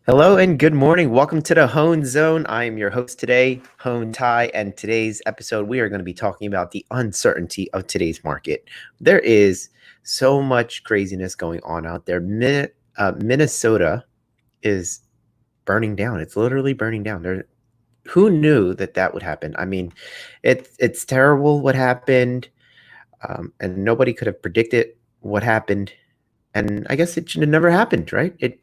Hello and good morning. Welcome to the Hone Zone. I am your host today, Hone Tai, and today's episode we are going to be talking about the uncertainty of today's market. There is so much craziness going on out there. Minnesota is burning down. It's literally burning down. Who knew that that would happen? I mean, it's terrible what happened, and nobody could have predicted what happened. And I guess it should have never happened, right? It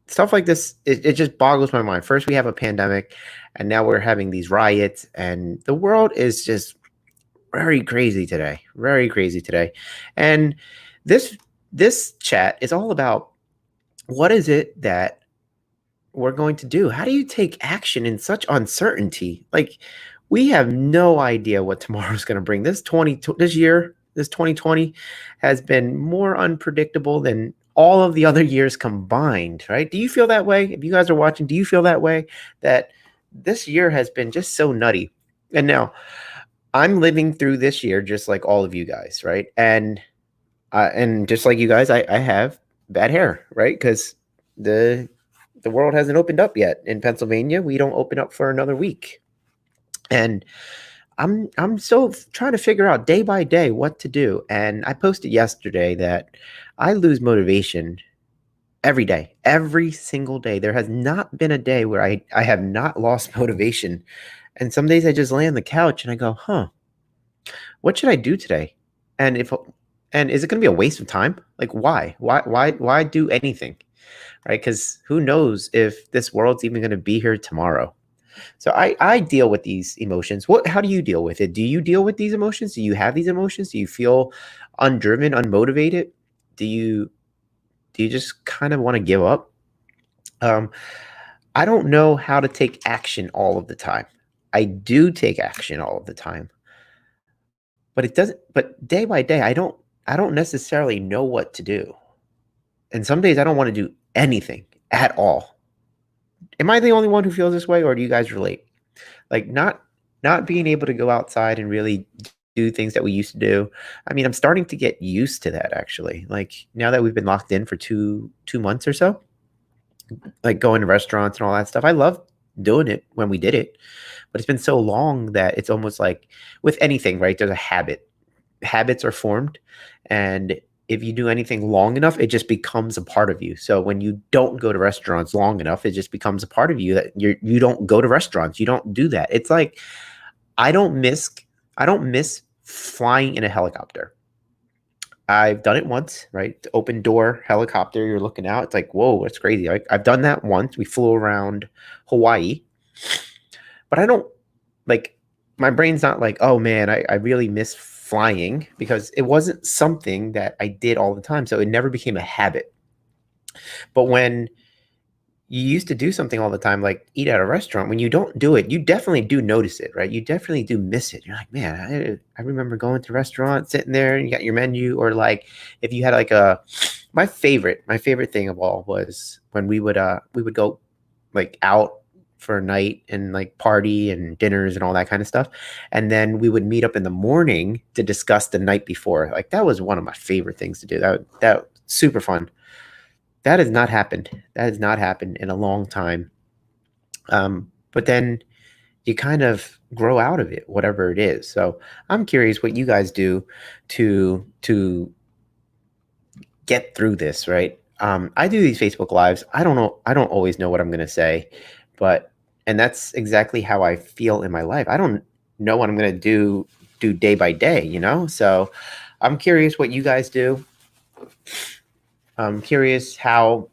Stuff like this, it just boggles my mind. First we have a pandemic, and now we're having these riots, and the world is just very crazy today. And this chat is all about what is it that we're going to do. How do you take action in such uncertainty? Like, we have no idea what tomorrow's going to bring. This 2020 has been more unpredictable than all of the other years combined, right? Do you feel that way? If you guys are watching, do you feel that way, that this year has been just so nutty? And now I'm living through this year just like all of you guys, right? And just like you guys, I have bad hair, right? Because the world hasn't opened up yet in Pennsylvania. We don't open up for another week, and I'm so trying to figure out day by day what to do. And I posted yesterday that I lose motivation every day, every single day. There has not been a day where I have not lost motivation. And some days I just lay on the couch and I go, huh, what should I do today? And if and is it going to be a waste of time? Like, why do anything? Right? Because who knows if this world's even going to be here tomorrow. So I deal with these emotions. How do you deal with it? Do you deal with these emotions? Do you have these emotions? Do you feel undriven, unmotivated? Do you just kind of want to give up? Um, I don't know how to take action all of the time. I do take action all of the time, but it doesn't. But day by day, I don't necessarily know what to do. And some days I don't want to do anything at all. Am I the only one who feels this way, or do you guys relate? Like, not being able to go outside and really do things that we used to do. I mean, I'm starting to get used to that, actually. Like, now that we've been locked in for two months or so, like going to restaurants and all that stuff. I love doing it when we did it, but it's been so long that it's almost like with anything, right? There's a habit. Habits are formed, and if you do anything long enough, it just becomes a part of you. So when you don't go to restaurants long enough, it just becomes a part of you that you don't go to restaurants. You don't do that. It's like I don't miss I don't miss flying in a helicopter. I've done it once, right? The open door helicopter, you're looking out. It's like, whoa, that's crazy. I've done that once. We flew around Hawaii, but I don't like, my brain's not like, oh man, I really miss flying, because it wasn't something that I did all the time. So it never became a habit. But when you used to do something all the time, like eat at a restaurant, when you don't do it, you definitely do notice it, right? You definitely do miss it. You're like, man, I remember going to restaurants, sitting there, and you got your menu. Or like, if you had like my favorite thing of all was when we would go like out for a night and like party and dinners and all that kind of stuff. And then we would meet up in the morning to discuss the night before. Like, that was one of my favorite things to do. That super fun. That has not happened. That has not happened in a long time. But then you kind of grow out of it, whatever it is. So I'm curious what you guys do to get through this, right? I do these Facebook lives. I don't know. I don't always know what I'm going to say, but and that's exactly how I feel in my life. I don't know what I'm going to do day by day, you know. So I'm curious what you guys do. I'm curious how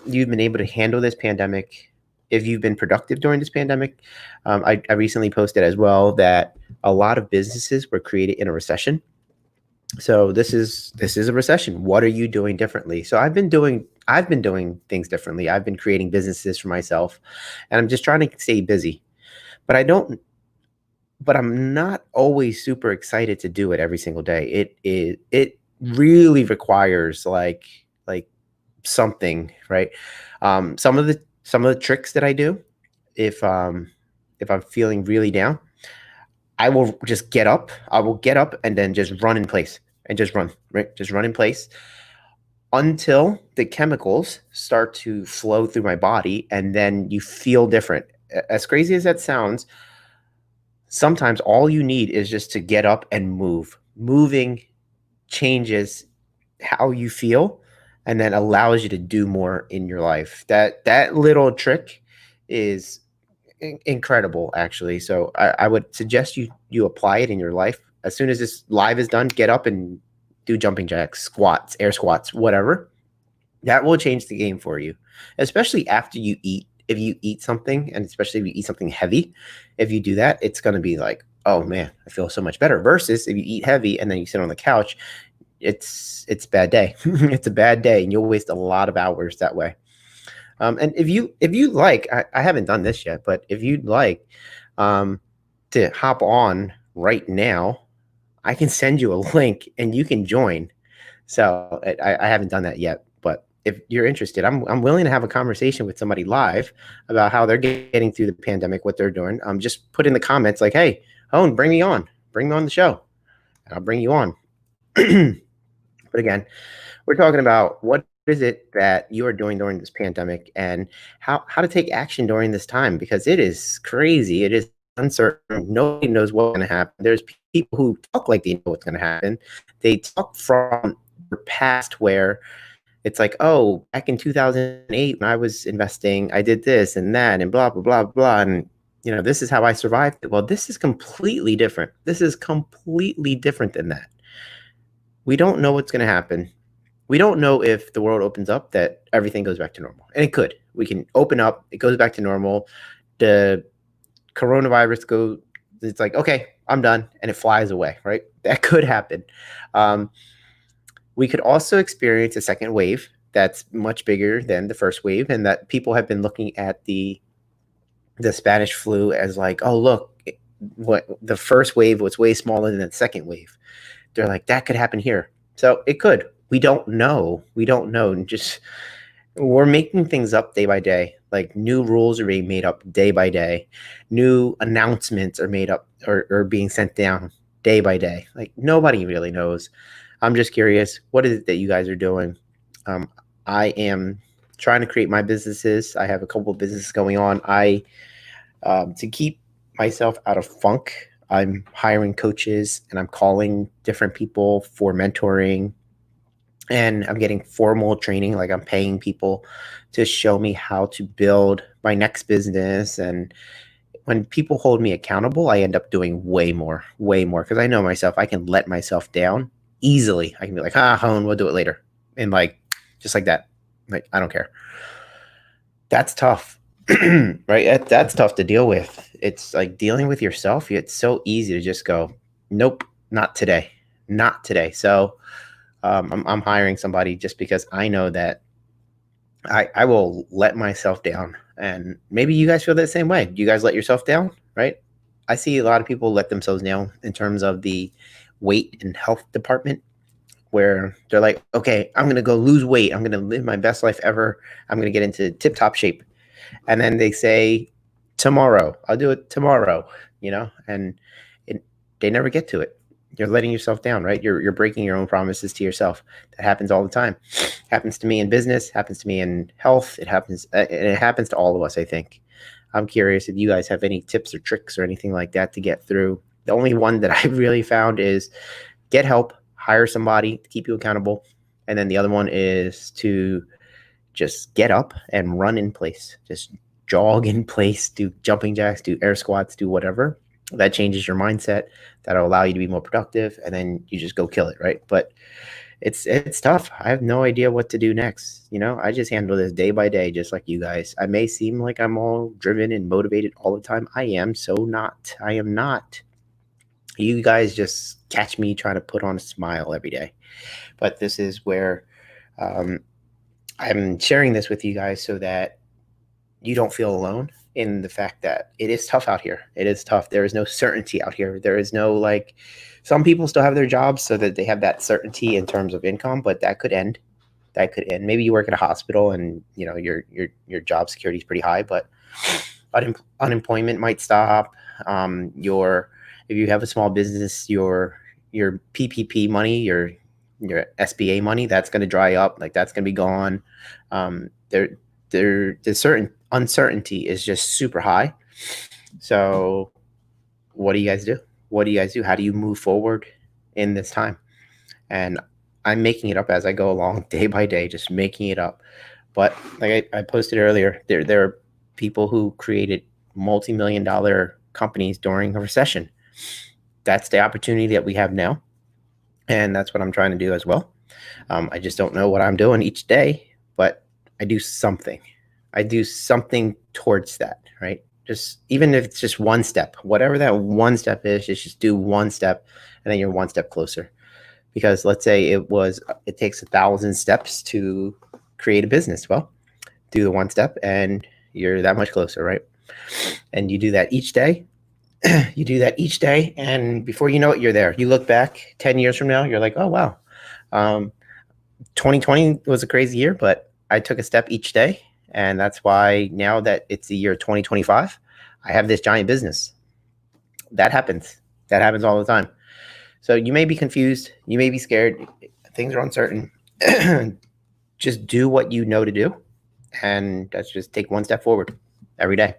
you've been able to handle this pandemic, if you've been productive during this pandemic. I recently posted as well that a lot of businesses were created in a recession. So this is a recession. What are you doing differently? So I've been doing things differently. I've been creating businesses for myself, and I'm just trying to stay busy. But I don't but I'm not always super excited to do it every single day. It really requires like something, right? Some of the tricks that I do, if if I'm feeling really down, I will just get up. I will get up and then just run in place and just run, right? Just run in place. until the chemicals start to flow through my body and then you feel different. As crazy as that sounds, sometimes all you need is just to get up and move. Moving changes how you feel and then allows you to do more in your life. That little trick is incredible, actually. So I would suggest you apply it in your life. As soon as this live is done, get up and do jumping jacks, squats, air squats, whatever. That will change the game for you, especially after you eat. If you eat something, and especially if you eat something heavy, if you do that, it's going to be like, oh man, I feel so much better. Versus if you eat heavy and then you sit on the couch, it's a bad day. It's a bad day, and you'll waste a lot of hours that way. And if you like, I haven't done this yet, but if you'd like um, to hop on right now, I can send you a link and you can join. So I haven't done that yet, but if you're interested, I'm willing to have a conversation with somebody live about how they're getting through the pandemic, what they're doing. Just put in the comments like, "Hey, Owen, bring me on the show, and I'll bring you on." But again, we're talking about what is it that you are doing during this pandemic and how to take action during this time because it is crazy. It is uncertain. Nobody knows what's going to happen. There's people who talk like they know what's going to happen. They talk from the past where it's like, oh, back in 2008 when I was investing, I did this and that and blah, blah, blah, blah. And, this is how I survived it. Well, this is completely different. This is completely different than that. We don't know what's going to happen. We don't know if the world opens up that everything goes back to normal. And it could. We can open up, it goes back to normal. The coronavirus it's like, okay, I'm done. And it flies away, right? That could happen. We could also experience a second wave that's much bigger than the first wave, and that people have been looking at the Spanish flu as like, oh, look, what the first wave was way smaller than the second wave. They're like, that could happen here. So it could. We don't know. We don't know. And just we're making things up day by day. Like new rules are being made up day by day. New announcements are made up or being sent down day by day. Like nobody really knows. I'm just curious, what is it that you guys are doing? I am trying to create my businesses. I have a couple of businesses going on. To keep myself out of funk, I'm hiring coaches and I'm calling different people for mentoring, and I'm getting formal training. Like I'm paying people to show me how to build my next business. And when people hold me accountable, I end up doing way more because I know myself. I can let myself down easily. I can be like, Hone, we'll do it later. And like, just like that, like, I don't care. That's tough, right? That's tough to deal with. It's like dealing with yourself. It's so easy to just go, nope, not today, not today. So I'm hiring somebody just because I know that I will let myself down. And maybe you guys feel that same way. You guys let yourself down, right? I see a lot of people let themselves down in terms of the weight and health department, where they're like, okay, I'm going to go lose weight. I'm going to live my best life ever. I'm going to get into tip top shape. And then they say, tomorrow, I'll do it tomorrow, and they never get to it. You're letting yourself down, right? You're breaking your own promises to yourself. That happens all the time. Happens to me in business, happens to me in health. It happens to all of us, I think. I'm curious if you guys have any tips or tricks or anything like that to get through. The only one that I've really found is get help, hire somebody to keep you accountable. And then the other one is to just get up and run in place. Just jog in place, do jumping jacks, do air squats, do whatever. That changes your mindset. That'll allow you to be more productive, and then you just go kill it, right? But it's tough. I have no idea what to do next. I just handle this day by day, just like you guys. I may seem like I'm all driven and motivated all the time. I am so not. I am not. You guys just catch me trying to put on a smile every day. But this is where I'm sharing this with you guys so that you don't feel alone in the fact that it is tough out here. It is tough. There is no certainty out here. There is no some people still have their jobs so that they have that certainty in terms of income, but that could end. That could end. Maybe you work at a hospital and your job security is pretty high, but unemployment might stop. If you have a small business, your PPP money, your your SBA money, that's going to dry up. Like that's going to be gone. The certain uncertainty is just super high. So what do you guys do? What do you guys do? How do you move forward in this time? And I'm making it up as I go along, day by day, just making it up. But like I posted earlier, there are people who created multi-million-dollar companies during a recession. That's the opportunity that we have now, and that's what I'm trying to do as well. I just don't know what I'm doing each day, but I do something. I do something towards that, right? Just even if it's just one step, whatever that one step is, just do one step, and then you're one step closer. Because let's say it takes 1,000 steps to create a business. Well, do the one step, and you're that much closer, right? And you do that each day. You do that each day, and before you know it, you're there. You look back 10 years from now, you're like, oh wow, 2020 was a crazy year, but I took a step each day. And that's why now that it's the year 2025, I have this giant business. That happens. That happens all the time. So you may be confused. You may be scared. Things are uncertain. Just do what you know to do. And that's just take one step forward every day.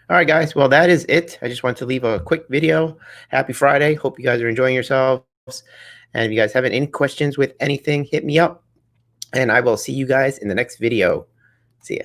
All right, guys. Well, that is it. I just wanted to leave a quick video. Happy Friday. Hope you guys are enjoying yourselves. And if you guys have any questions with anything, hit me up. And I will see you guys in the next video. See ya.